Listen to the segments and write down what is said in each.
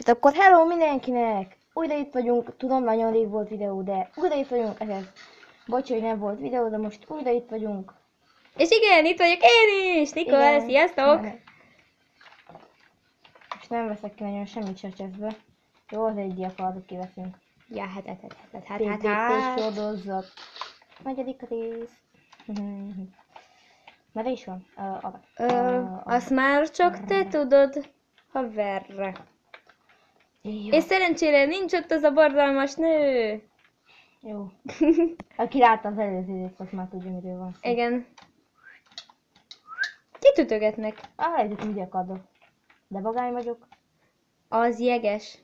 És hát akkor hello mindenkinek! Újra itt vagyunk, tudom nagyon rég volt videó, de újra itt vagyunk, ehhez bocs, hogy nem volt videó, de most újra itt vagyunk. És igen, itt vagyok én is! Nikol, Igen. sziasztok! És nem veszek ki nagyon semmit se cseszbe. Jó, az egy diafaladot kiveszünk. Ja, hát. PPP sorozat. Negyedik rész. Merre is van? Azt már csak te tudod, haverre. Jó. És szerencsére nincs ott az a borzalmas nő. Jó. Aki látta az előző részt, az már tudja, miről van szó. Igen. Kit ütögetnek? Egyet úgy akadok. De vagány vagyok. Az jeges.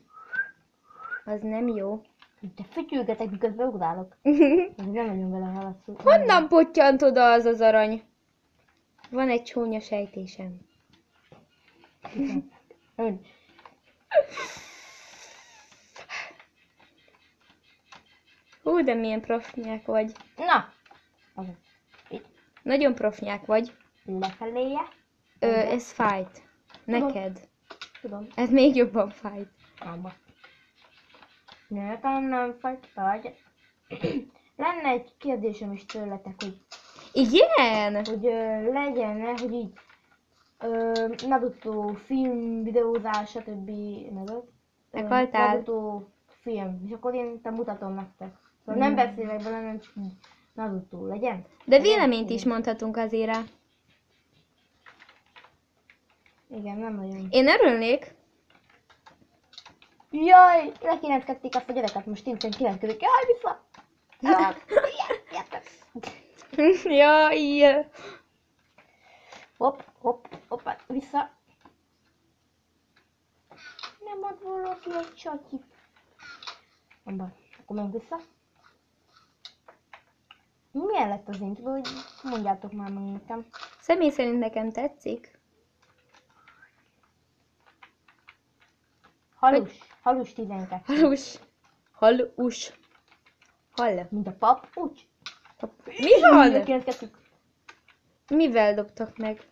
Az nem jó. De fütyülgetek, miközben ugrálok. Ez nem nagyon vele haladszó. Honnan pottyant oda az az arany? Van egy csúnya sejtésem. Ön. Hú, de milyen profnyák vagy. Na! Az. Nagyon profnyák vagy. Lefeléje. Ez fájt. Neked. Tudom. Ez még jobban fájt. Abba. Nekem nem fájt, vagy. Lenne egy kérdésem is tőletek, hogy Igen? legyen, hogy így Naruto film, videózás, stb. Meghaltál? Naruto film, és akkor én mutatom nektek. Szóval nem beszélek vele, nem csak Naruto, legyen? De véleményt is mondhatunk azért rá. Igen, nem nagyon. Én örülnék. Jaj, lekénezkedték azt a gyereket, most instant kilenkedik. Jaj, vissza! Jaj. Hopp, hopp, vissza. Nem ad valaki egy csatyi. Abba, akkor meg vissza. Milyen lett az intro, hogy mondjátok már meg nekem. Személy szerint nekem tetszik. Halus 12. Halus. Hall. Mint a papucs. Mi van? Lekénezkedtük. Mivel dobtak meg?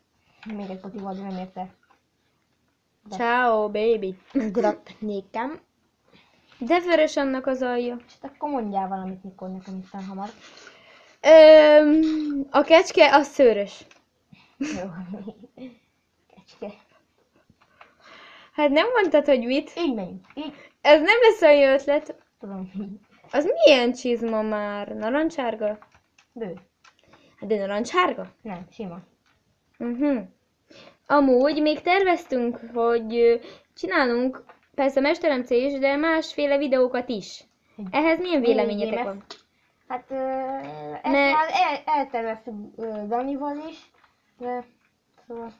Még egy patival, de nem érte. Ciao, baby. Ugrott nékem. De vörös annak az alja. És akkor mondjál valamit, mikor nekem aztán hamar. A kecske az szőrös. Jó. Kecske. Hát nem mondtad, hogy mit? Így megyünk. Így. Ez nem lesz olyan ötlet. Tudom. Az milyen csizma már? Narancsárga? Bő. Hát de narancsárga? Nem, sima. Amúgy még terveztünk, hogy csinálunk persze Mesterem is, de másféle videókat is. Ehhez milyen véleményetek van? Hát ezt már elterveztük Danival is, de szóval...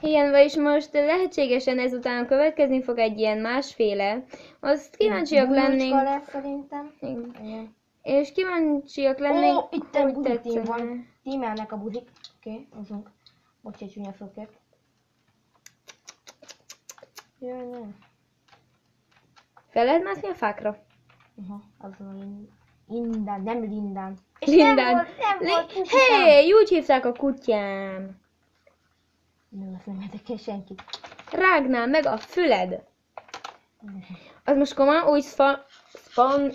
Igen, vagyis most lehetségesen ezután következni fog egy ilyen másféle. Azt kíváncsiak lennénk. lesz szerintem. Igen. És kíváncsiak lennénk, Ó, itt egy hogy buzi tím tetszene. van. Tímelnek a buzik. Oké, hozunk. Bocs, egy csúnya szókért. Jaj, nem. Fel lehet mászni a fákra? Azon Lindán, nem Lindán. És Lindán. nem volt kutyám. Hé, úgy hívták a kutyám. Nem, azt nem érdekel senkit. Rágnál meg a füled. Az most komolyan úgy spawn...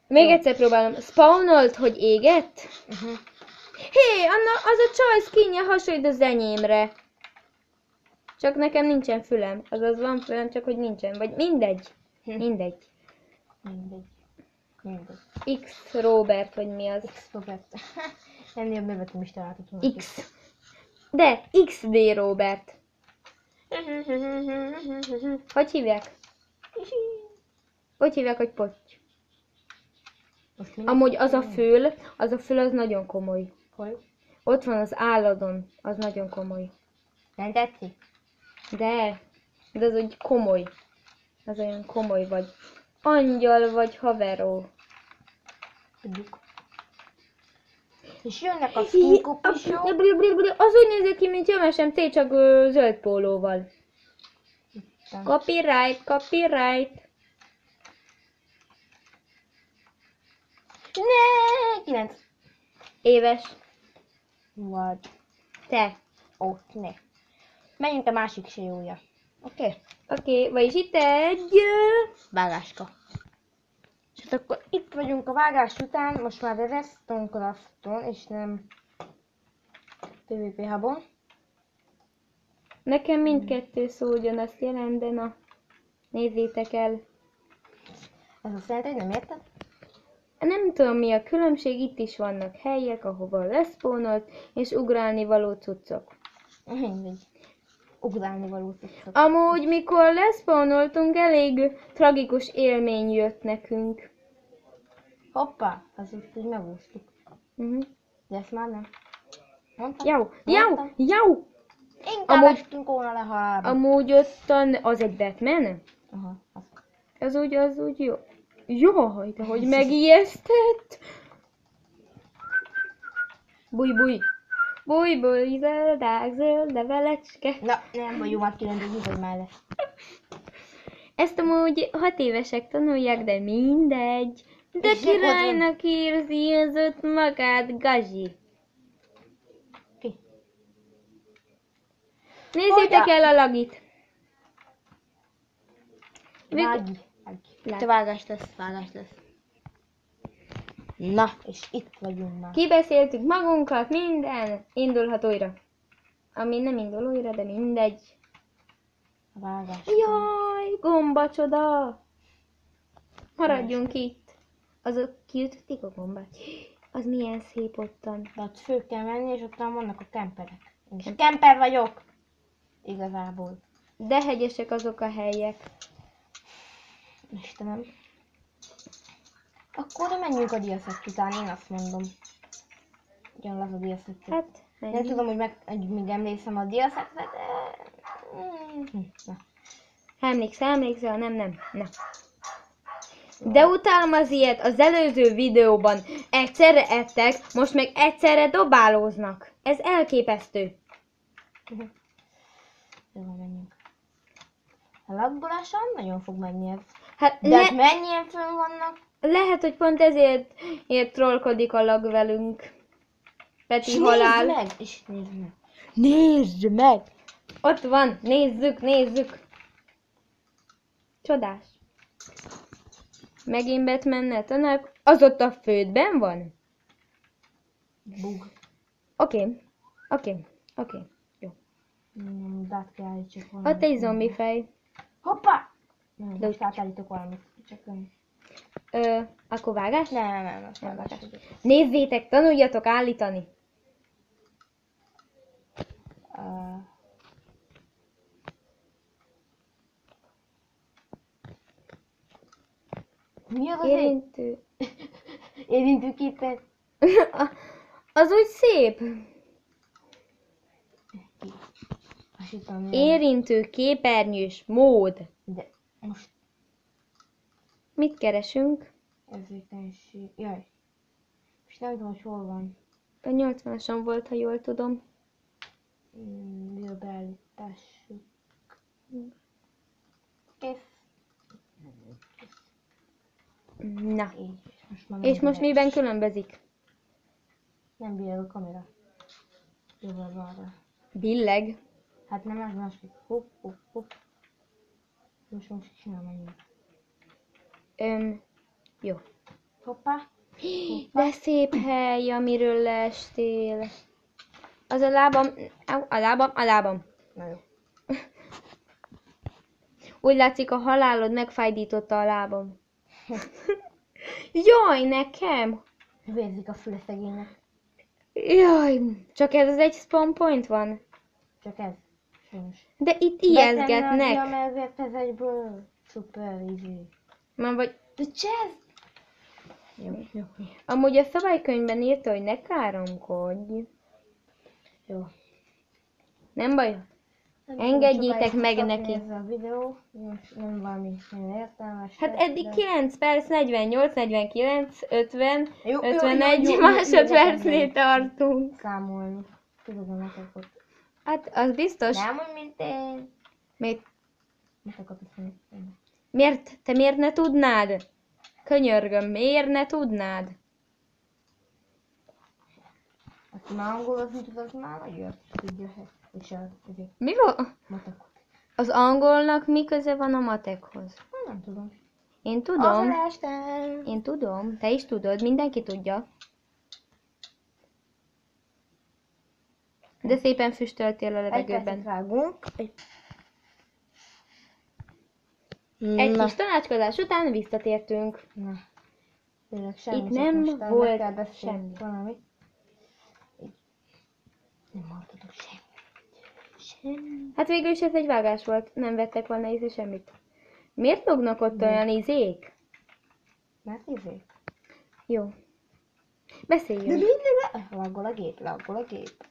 Még egyszer próbálom. Spawnolt, hogy égett? Hé, az a csaj skinje hasonlít az enyémre. Csak nekem nincsen fülem. Azaz van fülem, csak hogy nincsen. Vagy mindegy. Mindegy. X Robert, vagy mi az? X Robert. Ennél nevetem is találtuk volna. X. De, XD Robert. Hogy hívják? Hogy hívják, hogy potty? Amúgy az a fül az nagyon komoly. Hol? Ott van az álladon, az nagyon komoly. Nem tetszik? De az úgy komoly. Az olyan komoly vagy. Angyal vagy haveró. Tudjuk. És jönnek a skinkopisok. Az úgy nézett ki, mint Jömesem T, csak zöld pólóval. Copyright. Ne, 9 Éves. vagy. Te. Ó, ne. Menjünk a másik séjója. Oké. Oké, vagyis itt egy... Vágáska. És hát akkor itt vagyunk a vágás után, most már Redstone Crafton, és nem PvP hubon. Nekem mindkettő szó ugyanazt jelent, de na, nézzétek el. Ez azt jelenti, hogy nem érted? Nem tudom mi a különbség, itt is vannak helyek, ahova leszpónolt, és ugrálni való cuccok. Mindegy. Ugrálni való cuccok. Amúgy, mikor leszpónoltunk, elég tragikus élmény jött nekünk. Hoppá, az úgy megúsztuk. De ezt már nem. Mondtam? Jau, jau, Mondtam? jau! Inkább Amúgy- estünk volna le halálba. Amúgy ottan, az egy Batman? Aha, az. Az úgy jó. Jaj, de hogy megijesztett! Búj, búj! Búj, búj, zöldák, zöld levelecske. Na, nem vagyunk már kirendezni, hogy már lesz. Ezt amúgy 6 évesek tanulják, de mindegy. De És királynak érzi az ott magát, Gazi. Ki? Nézzétek Hogy el a lagit. Vágj. Te vágás lesz, vágás lesz. Na, és itt vagyunk már. Kibeszéltük magunkat, minden. Indulhat újra. Ami nem indul újra, de mindegy. A vágás. Jaj, gombacsoda! Maradjunk itt. Azok kiütötték a gombát. Az milyen szép ottan. De ott fő kell menni, és ott vannak a kemperek. Én is kemper vagyok. Igazából. De hegyesek azok a helyek. Istenem. Akkor menjünk a diaszett után, én azt mondom. Ugyan az a diaszett. Hát, Nem menjünk. tudom, hogy még emlékszem a diaszettre, de... Na. Emlékszel, nem. Na. De utálom az ilyet, az előző videóban egyszerre ettek, most meg egyszerre dobálóznak. Ez elképesztő. Jó, menjünk. A laggolással nagyon fog menni ez. Hát De hát mennyien fönn vannak? lehet, hogy pont ezért trollkodik a lag velünk. Peti És halál. nézd meg! És nézd meg! Nézd meg! Ott van, nézzük. Csodás. Megint Batman-nel tanak. Az ott a földben van? Bug. Oké. Jó. Dát kell állítsak valamit. Ott egy zombi fej. Hoppá! Nem, most átállítok valamit. Csak nem. Akkor vágás? Nem, Nem vágás. vágás. Nézzétek, tanuljatok állítani. Mi az az Érintő. érintőképet? Az úgy szép. Azt hittem, mi Érintő képernyős mód. De most Mit keresünk? érzékenység. Jaj. Most nem tudom, hogy hol van. A 80-ason volt, ha jól tudom. Beállításuk. Kész. Na. Így. Most már És most miben különbözik? Nem bírja a kamera. Jóval balra. Billeg. Hát nem az másik. Hopp. Most csinálom ennyit. Jó. Hoppá. De szép hely, amiről leestél. Az a lábam, a lábam. Na jó. Úgy látszik, a halálod megfájdította a lábam. Jaj, nekem! Vérzik a füle szegénynek. Jaj, csak ez az egy spawn point van. Csak ez. Sajnos. De itt Betenne a ijeszgetnek. diamezért ez egyből. Szuper easy. Már vagy... De csesz! Jó. Amúgy a szabálykönyvben írta, hogy ne káromkodj. Jó. Nem baj. Nem Engedjétek sokáig meg fog neki. tartani Ez a videó. Nem valami nagyon értelmes. Hát lesz, eddig de- 9 perc, 48, 49, 50, Jó, 51 jó, másodpercnél tartunk. Számolni. Tudom, neked ott. Hát az biztos. Nem úgy, mint én. Mit? Mit akartam mondani? Miért? Te miért ne tudnád? Könyörgöm, miért ne tudnád? Aki már angolozni tud, az már nagyon tudja. És a Mi van? matekot. Az angolnak mi köze van a matekhoz? Nem tudom. Én tudom. Elestem. Én tudom. Te is tudod. Mindenki tudja. De szépen füstöltél a Egy percet levegőben. vágunk. Egy Na. kis tanácskozás után visszatértünk. Na. Tényleg semmit Itt nem most volt meg kell beszélni semmi. valamit. Így. Nem hallottuk semmit. Semmi. Hát végül is ez egy vágás volt. Nem vettek volna észre semmit. Miért lognak ott olyan izék? Mert izé. Jó. De Beszéljünk. minden laggol a gép, laggol a gép.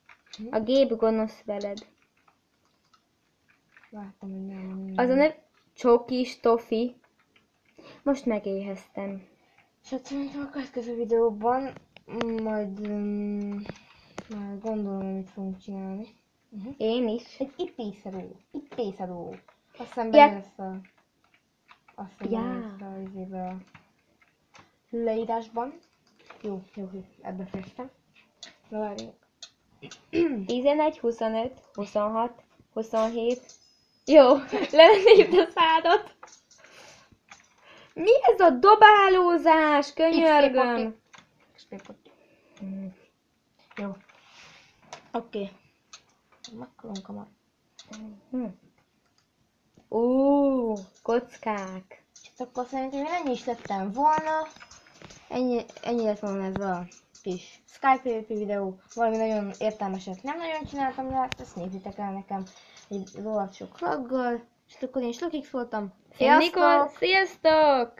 A gép gonosz veled. Vártam, hogy nem. Az a nev... Csokis tofi. Most megéheztem. És hát szerintem a következő videóban majd gondolom, hogy mit fogunk csinálni. Én is. Egy ippészedó. Aztán Ja. benne lesz a... Aztán Ja. benne lesz a izébe a leírásban. Jó, ebbe fejeztem. Na várjunk. 11, 25, 26, 27. Jó, levenném a szádat. Mi ez a dobálózás? Könyörgöm. Jó. Oké. Megkalunk a Kockák. És akkor szerintem én ennyi is lettem volna. Ennyi lett volna ez a kis Skype PvP videó. Valami nagyon értelmeset nem nagyon csináltam, de hát ezt nézzétek el nekem egy rohadt sok laggal. És akkor én is Lokix voltam. Én Nikol, sziasztok!